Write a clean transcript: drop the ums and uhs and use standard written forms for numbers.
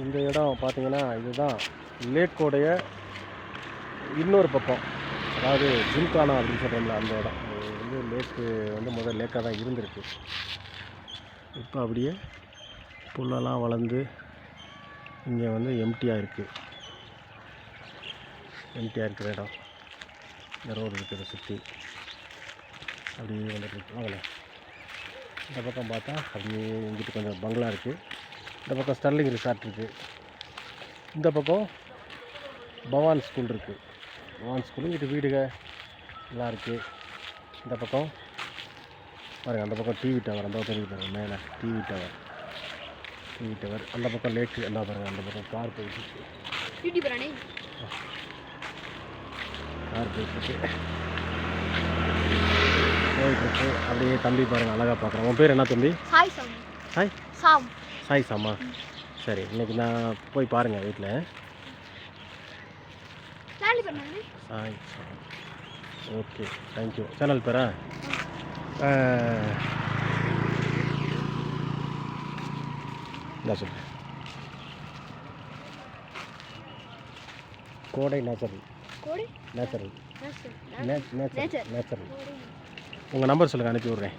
இந்த இடம் பார்த்தீங்கன்னா இதுதான் லேக்கோடைய இன்னொரு பக்கம், அதாவது ஜிம்கானா அப்படின்னு சொல்கிறோம்ல அந்த இடம். இது வந்து லேக்கு வந்து முதல் லேக்காக தான் இருந்திருக்கு. இப்போ அப்படியே புல்லெல்லாம் வளர்ந்து இங்கே வந்து எம்டியாக இருக்குது. எம்டியாக இருக்கிற இடம் இந்த ரோடு இருக்கிறத சுற்றி அப்படியே வந்துட்டு வாங்கல. இந்த பக்கம் பார்த்தா அப்படியே இங்கிட்டு கொஞ்சம் பங்களா இருக்குது. இந்த பக்கம் ஸ்டர்லிங் ரிசார்ட் இருக்குது. இந்த பக்கம் பவான் ஸ்கூல் இருக்குது. பவான் ஸ்கூல் இங்கிட்டு வீடுக எல்லாம் இருக்குது. இந்த பக்கம் பாருங்கள், அந்த பக்கம் டிவி டவர், அந்த பக்கம் தெரியுது பாருங்கள், மேலே டிவி டவர். அந்த பக்கம் லேக்கு எல்லாம் பாருங்கள். அந்த பக்கம் கார் போயிட்டு போயிட்டு அப்படியே தம்பி பாருங்கள் அழகாக பார்க்குறேன். உன் பேர் என்ன தம்பி? சாய் சாம். சாய் சாம். சாய் சாமா? சரி, இன்றைக்கி நான் போய் பாருங்கள் வீட்டில். Sai Sam. Okay, thank you. Channel பேரா? என்ன சொல்கிறேன், கோடை நேச்சுரல். Natural natural. உங்கள் நம்பர் சொல்லுங்கள், அனுப்பி விட்றேன்.